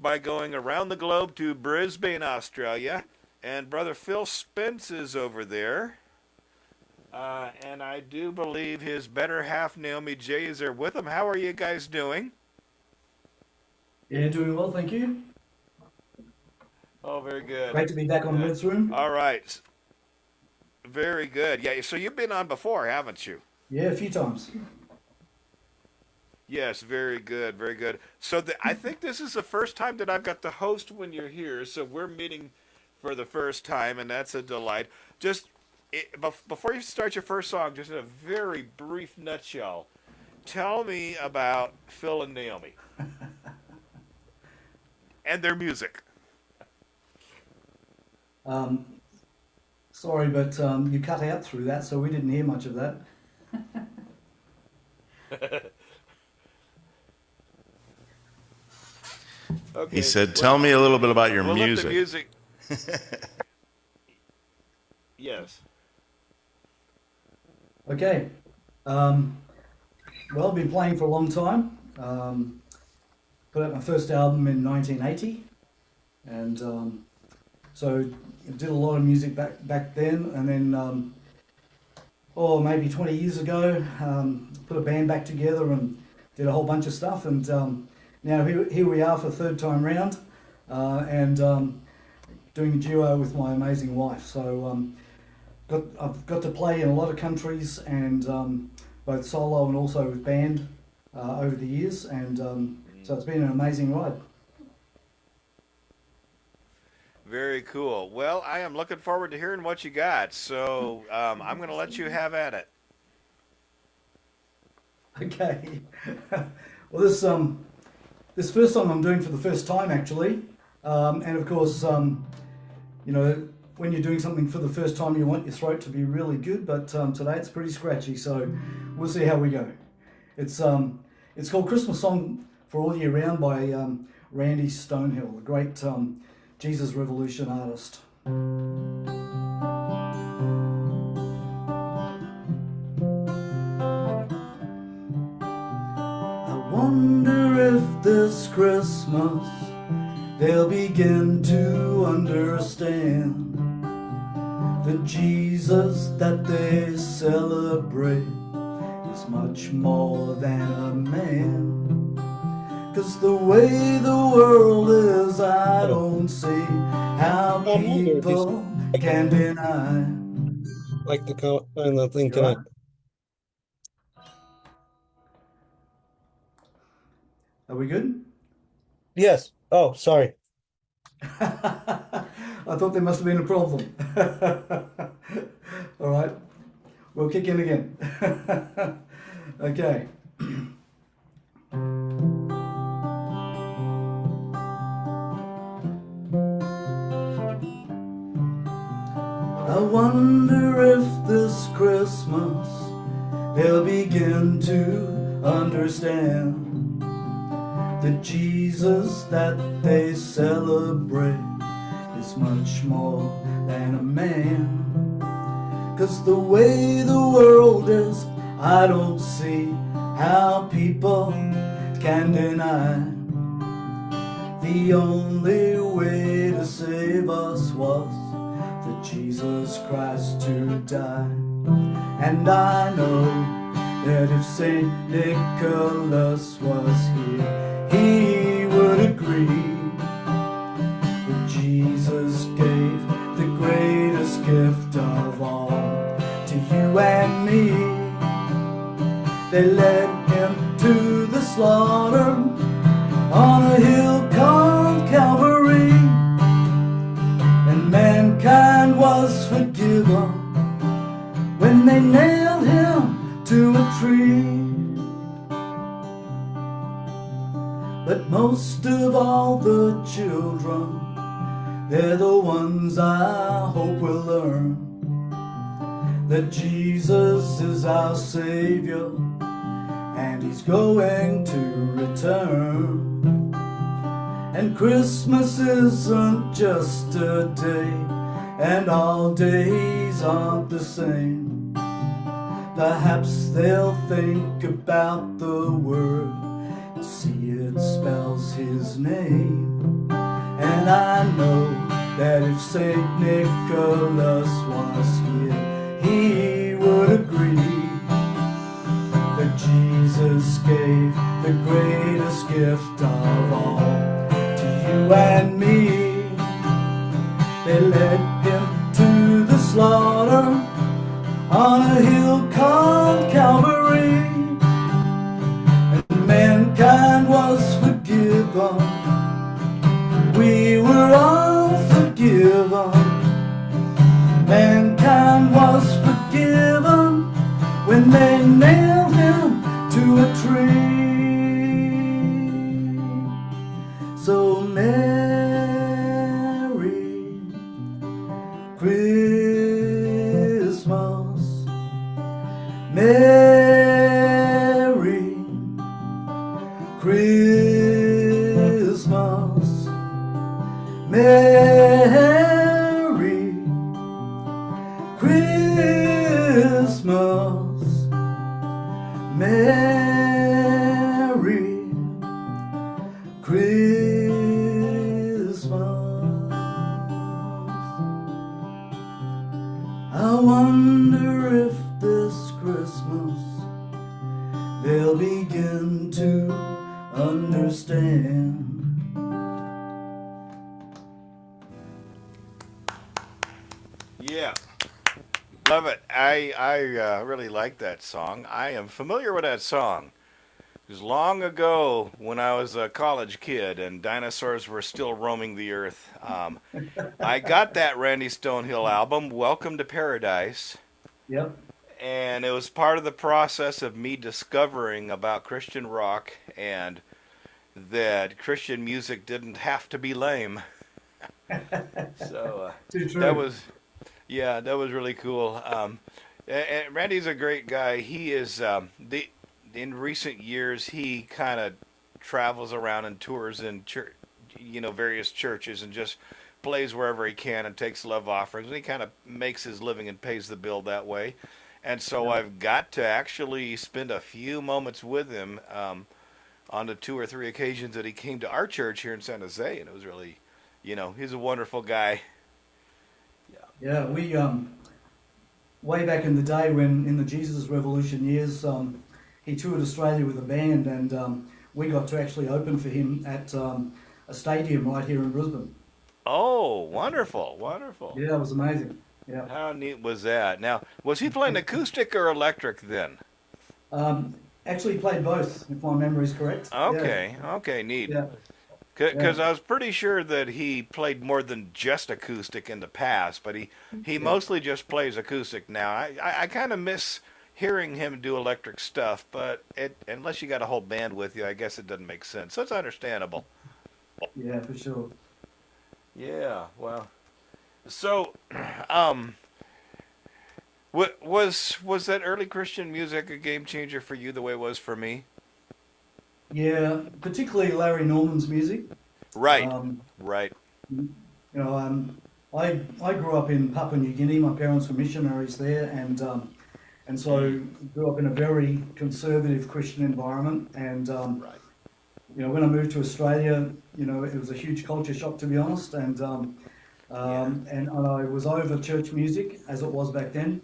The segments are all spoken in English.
by going around the globe to Brisbane, Australia. And Brother Phil Spence is over there. And I do believe his better half, Naomi J, is there with him. How are you guys doing? Yeah, doing well, thank you. Oh, very good. Great to be back on Red's Room. All right. Very good. Yeah, so you've been on before, haven't you? Yeah, a few times. Yes, very good, very good. So I think this is the first time that I've got to host when you're here. So we're meeting for the first time, and that's a delight. Just before you start your first song, just in a very brief nutshell, tell me about Phil and Naomi and their music. Um, Sorry, but you cut out through that, so we didn't hear much of that. He Okay, said, "Tell me a little bit about your we'll let the music." music. Yes. Okay. Um, well, I've been playing for a long time. Put out my first album in 1980, and so I did a lot of music back then. And then, maybe 20 years ago, put a band back together and did a whole bunch of stuff. And now here we are for the third time round, and doing a duo with my amazing wife. So I've got to play in a lot of countries, and both solo and also with band over the years, and so it's been an amazing ride. Very cool. Well, I am looking forward to hearing what you got. So I'm going to let you have at it. Okay. Well, this first song I'm doing for the first time actually, and of course, you know, when you're doing something for the first time, you want your throat to be really good, but today it's pretty scratchy, so we'll see how we go. It's called Christmas Song for All Year Round by Randy Stonehill, the great Jesus Revolution artist. I wonder if this Christmas they'll begin to understand the Jesus that they celebrate is much more than a man. 'Cause the way the world is, I don't see how people can deny. Like the on the thing You all right? tonight. Are we good? Yes. Oh, sorry. I thought there must have been a problem. All right, we'll kick in again. Okay. I wonder if this Christmas they'll begin to understand the Jesus that they celebrate is much more than a man. 'Cause the way the world is, I don't see how people can deny the only way to save us was for Jesus Christ to die. And I know that if Saint Nicholas was here, he would agree that Jesus gave the greatest gift of all to you and me. They led him to the slaughter on a hill called Calvary, and mankind was forgiven when they nailed him to a tree. But most of all the children, they're the ones I hope will learn that Jesus is our Savior and he's going to return. And Christmas isn't just a day, and all days aren't the same. Perhaps they'll think about the word, see it spells his name. And I know that if St. Nicholas was here, he would agree that Jesus gave the greatest gift of all to you and me. They led him to the slaughter on a hill called Calvary, and mankind was forgiven. We were all forgiven. Mankind was forgiven when they nailed him to a tree. So Merry Christmas, Merry Christmas, Merry Christmas, Merry Christmas. I wonder if this Christmas they'll begin to understand. Yeah. Love it. I really like that song. I am familiar with that song. It was long ago when I was a college kid and dinosaurs were still roaming the earth. I got that Randy Stonehill album, Welcome to Paradise, Yep. and it was part of the process of me discovering about Christian rock and that Christian music didn't have to be lame. So Too true. that was, yeah, that was really cool. And Randy's a great guy. He is in recent years he kind of travels around and tours in church, various churches and just plays wherever he can and takes love offerings. And he kind of makes his living and pays the bill that way. And so I've got to actually spend a few moments with him on the 2 or 3 occasions that he came to our church here in San Jose, and it was really, he's a wonderful guy. Yeah, we way back in the day when in the Jesus Revolution years, he toured Australia with a band, and we got to actually open for him at a stadium right here in Brisbane. Oh, wonderful, wonderful. Yeah, it was amazing. Yeah. How neat was that? Now, was he playing acoustic or electric then? Actually played both, if my memory is correct. Okay, okay, neat. Yeah. Because I was pretty sure that he played more than just acoustic in the past, but he mostly just plays acoustic now. I kind of miss hearing him do electric stuff, but unless you got a whole band with you, I guess it doesn't make sense. So it's understandable. Yeah, for sure. Yeah, well, so, was that early Christian music a game changer for you the way it was for me? Yeah, particularly Larry Norman's music. Right, right. I grew up in Papua New Guinea. My parents were missionaries there, and so grew up in a very conservative Christian environment. And Right. when I moved to Australia, it was a huge culture shock, to be honest. And and I was over church music as it was back then.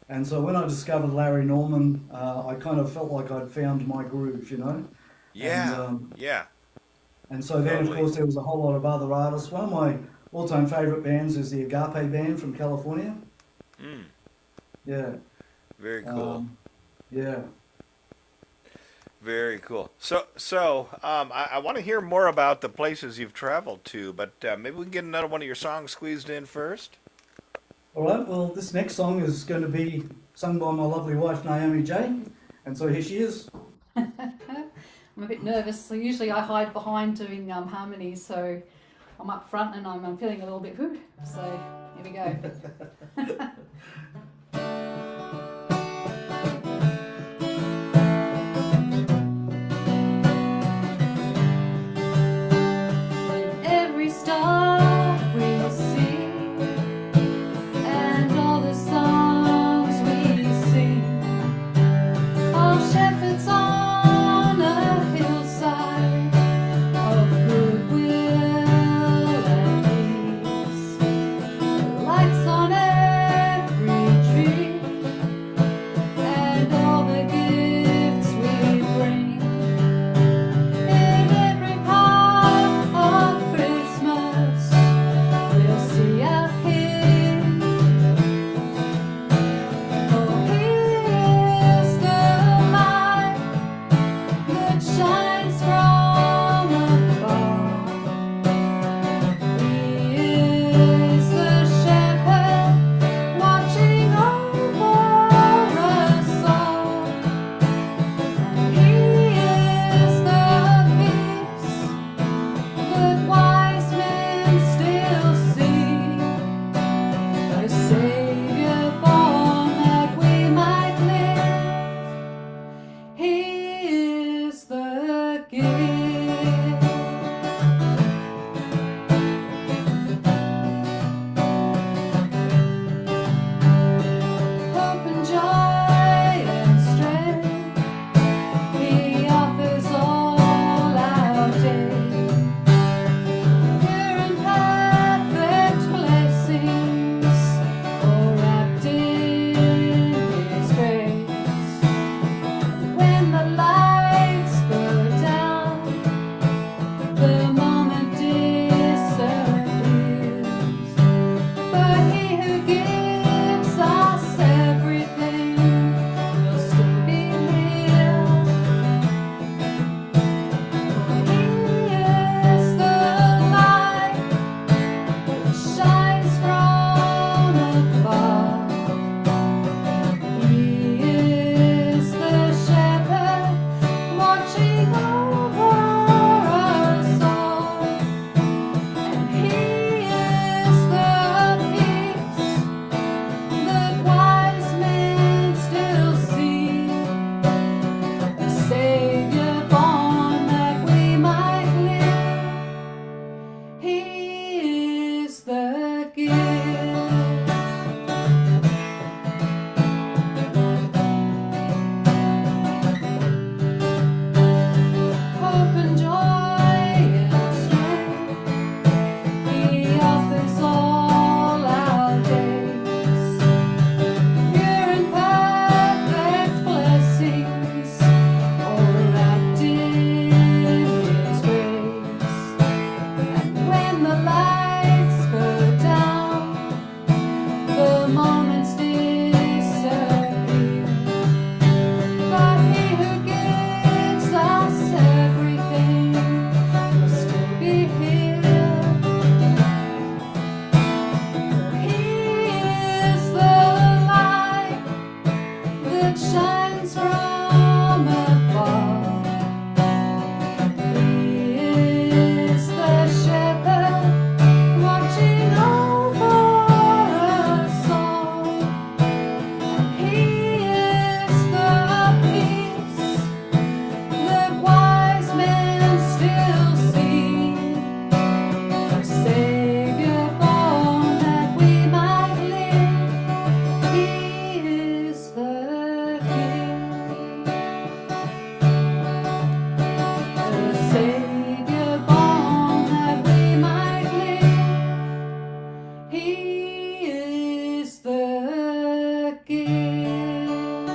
And so when I discovered Larry Norman, I kind of felt like I'd found my groove, Yeah, And, yeah. And so then, Totally. of course, there was a whole lot of other artists. One of my all-time favourite bands is the Agape Band from California. Mm, Yeah. very cool. Yeah. Very cool. So, I want to hear more about the places you've traveled to, but maybe we can get another one of your songs squeezed in first. All right. Well, this next song is going to be sung by my lovely wife, Naomi J. And so here she is. I'm a bit nervous, so usually I hide behind doing harmonies, so I'm up front and I'm feeling a little bit whoo. So here we go. Every star we see and all the songs we sing, all shepherds on a hillside of goodwill when the lights go down, the moments disappear. But he who gives us everything will still be here. He is the light that shines from afar. He is the shepherd watching over us all. He is the peace that wise men still seek. A Savior born that we might live. He is the King. A Savior born that we might live. He is the King.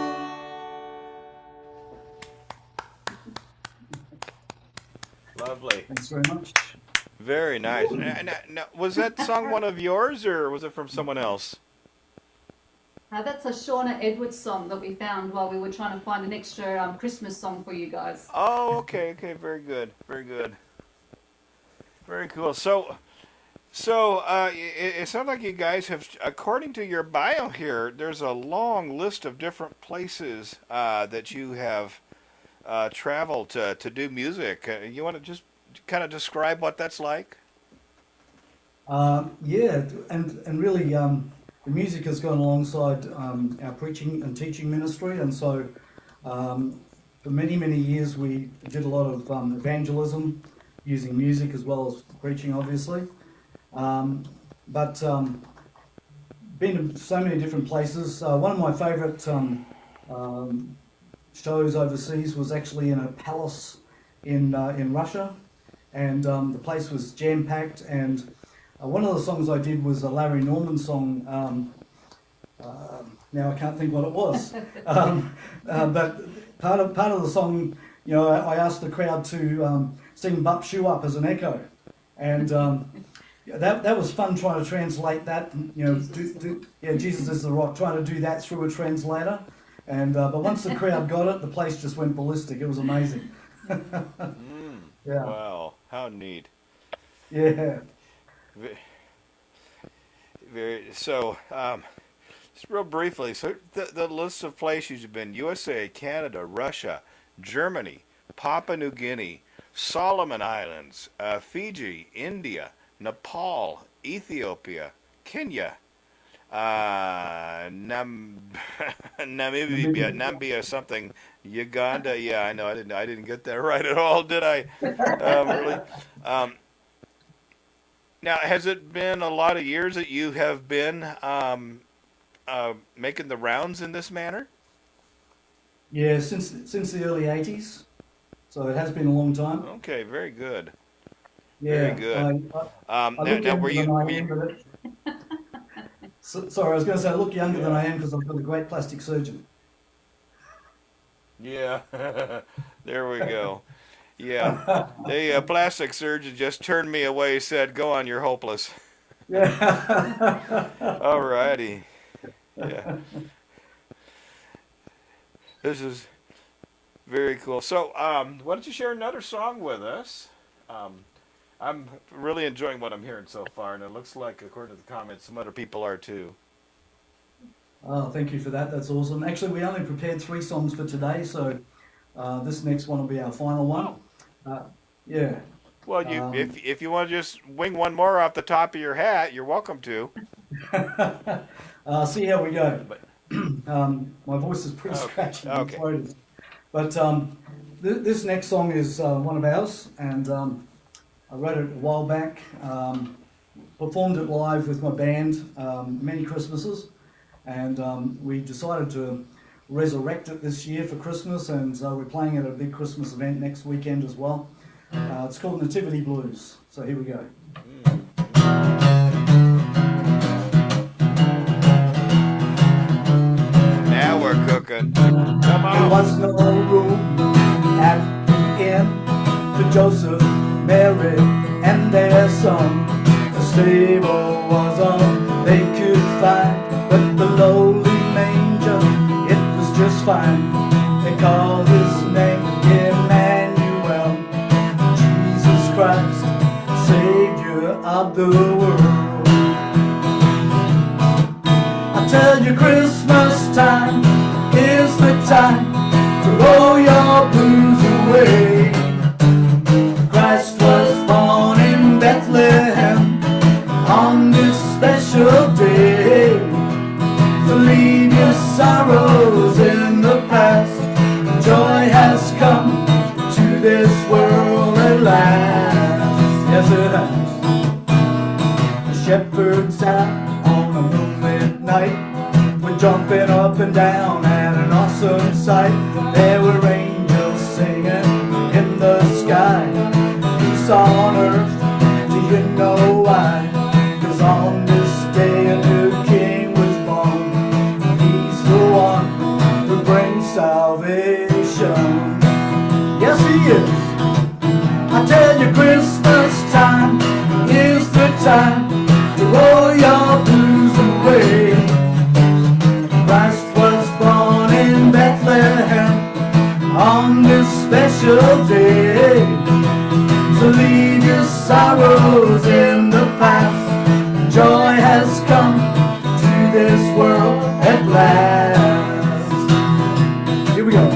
Lovely. Thanks very much. Very nice. Now, was that song one of yours, or was it from someone else? That's a Shauna Edwards song that we found while we were trying to find an extra Christmas song for you guys. Oh, okay, very good, very cool. So, it sounds like you guys have, according to your bio here, there's a long list of different places that you have traveled to do music. You want to just kind of describe what that's like? Yeah, and really, the music has gone alongside our preaching and teaching ministry, and so for many years we did a lot of evangelism using music as well as preaching, obviously. But been to so many different places. One of my favourite shows overseas was actually in a palace in Russia, and the place was jam packed. And one of the songs I did was a Larry Norman song. Now I can't think what it was, but part of the song, you know, I asked the crowd to sing "Bup Shoe Up" as an echo, and that was fun trying to translate that. You know, Jesus is the rock. Trying to do that through a translator, and but once the crowd got it, the place just went ballistic. It was amazing. Yeah. Wow, how neat. Yeah. So, just real briefly, so the list of places you've been: USA, Canada, Russia, Germany, Papua New Guinea, Solomon Islands, Fiji, India, Nepal, Ethiopia, Kenya, Namibia, something, Uganda. Yeah, I know. I didn't get that right at all, did I? Really. Now, has it been a lot of years that you have been making the rounds in this manner? Yeah, since the early '80s, so it has been a long time. Okay, very good. Yeah, Very good. I look younger than I am, but sorry, I was going to say I look younger than I am because I've got a great plastic surgeon. Yeah, there we go. Yeah, the plastic surgeon just turned me away, said, "Go on, you're hopeless." Yeah. All righty. Yeah. This is very cool. So, why don't you share another song with us? I'm really enjoying what I'm hearing so far, and it looks like, according to the comments, some other people are too. Oh, thank you for that. That's awesome. Actually, we only prepared 3 songs for today, so this next one will be our final one. Yeah. Well, if you want to just wing one more off the top of your hat, you're welcome to. See how we go. My voice is pretty scratchy. Okay. But this next song is one of ours, and I wrote it a while back. Performed it live with my band many Christmases, and we decided to resurrect it this year for Christmas, and we're playing at a big Christmas event next weekend as well. It's called Nativity Blues. So here we go. Now we're cooking. Come There on. was no room at the inn for Joseph, Mary, and their son. stable was all they could find, but the lowly manger, it was just fine. They called his name Emmanuel, Jesus Christ, Savior of the world. I tell you, Christmas time is the time to roll your blues away. Christ was born in Bethlehem on this special day. So leave your sorrows in the past. Joy has come to this world at last. Yes, it has. The shepherds out on a moonlit night were jumping up and down at an awesome sight. There were angels singing in the sky, peace on earth. Do you know why? 'Cause on this day a new king was born. He's the one who brings salvation. Yes, he is. I tell you, Christmas time is the time to roll your blues away. Christ was born in Bethlehem on this special day. So leave your sorrows in the past. Joy has come to this world at last. Here we go.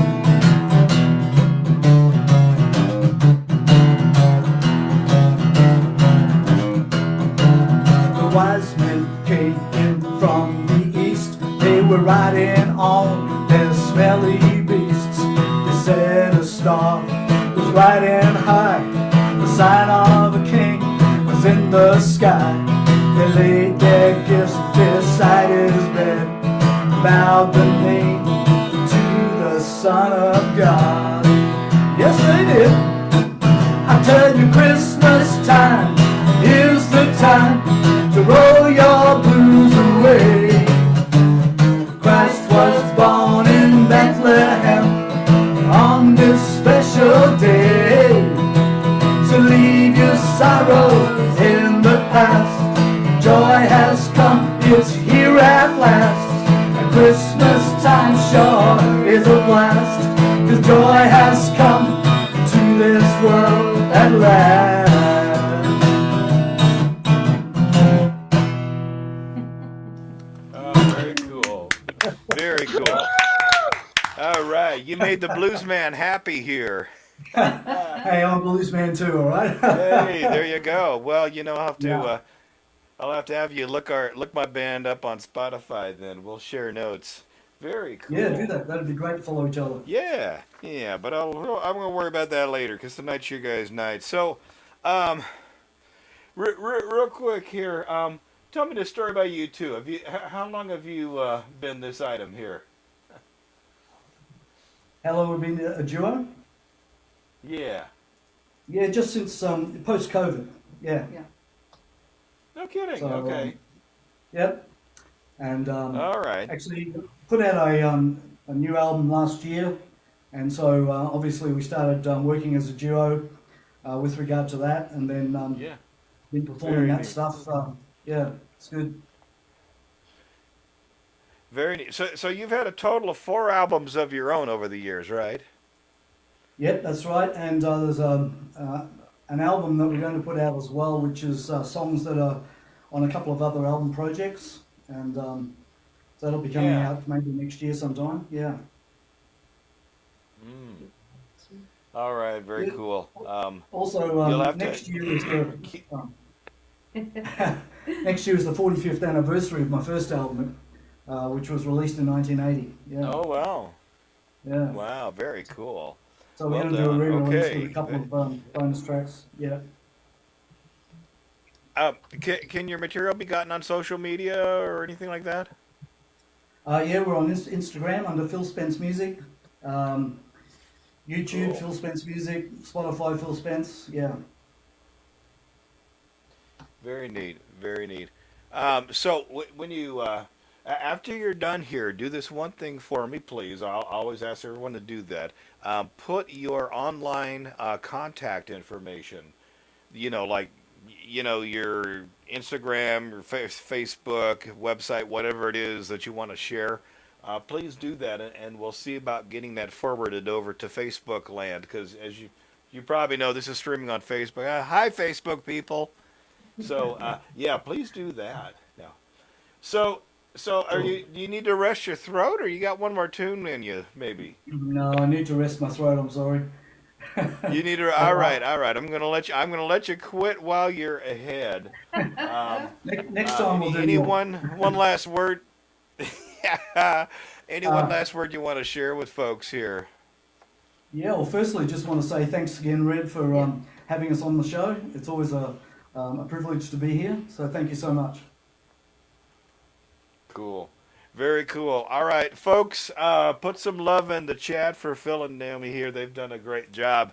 The wise men came in from the east. They were riding on their smelly beasts. They said a star was riding high. The sign of a king was in the sky. They laid their gifts beside his bed, bowed the knee to the Son of God. Yes, they did. I tell you, Christmas time is the time to roll your blues away. Christ was born in Bethlehem on this special day. So leave your sorrows in the past. Joy has come, it's here at last. And Christmas time sure is a blast, 'cause joy has come to this world at last. Oh, very cool. Very cool. All right, you made the blues man happy here. Hey, I'm a blues man too, alright? Hey, there you go. Well, I'll have to Yeah. have you look my band up on Spotify. Then we'll share notes. Very Yeah, cool. do that. That'd be great to follow each other. Yeah, yeah, but I'm gonna worry about that later because tonight's your guys' night. So, um, real quick here, tell me the story about you two. How long have you been this item here? How long have we been a duo? Yeah. Yeah, just since post-COVID. Yeah. Yeah. No kidding. So, Okay. Yep. And All right. actually put out a new album last year, and so obviously we started working as a duo with regard to that, and then Yeah. been performing Very that neat. stuff. Yeah, it's good. Very neat. So you've had a total of 4 albums of your own over the years, right? Yep, that's right. And there's an album that we're going to put out as well, which is songs that are on a couple of other album projects, and so that'll be coming Yeah. out maybe next year sometime. Yeah. Mm. All right. Very Yeah. cool. Also, You'll have next to year is the keep. next year is the 45th anniversary of my first album, which was released in 1980. Yeah, Oh wow. yeah. Wow. Very cool. So we're Well going to do a done. re-release Okay. with a couple of bonus tracks. Yeah. Can your material be gotten on social media or anything like that? Yeah, we're on Instagram under Phil Spence Music, YouTube Cool. Phil Spence Music, Spotify Phil Spence. Yeah. Very neat. Very neat. So when you after you're done here, do this one thing for me, please. I'll always ask everyone to do that. Put your online contact information. Like your Instagram, your Facebook, website, whatever it is that you want to share, please do that, and we'll see about getting that forwarded over to Facebook land. Because as you probably know, this is streaming on Facebook. Hi, Facebook people. So yeah, please do that. Yeah. So Cool. do you need to rest your throat, or you got one more tune in you, maybe? No, I need to rest my throat. I'm sorry. You need to. All right, all right. I'm gonna let you quit while you're ahead. Next time we'll do Any more. one last word? Any one Uh, last word you want to share with folks here? yeah, well, firstly, just want to say thanks again, Red, for Yeah. having us on the show. It's always a privilege to be here, so thank you so much. Cool. Very cool. All right, folks, put some love in the chat for Phil and Naomi here. They've done a great job.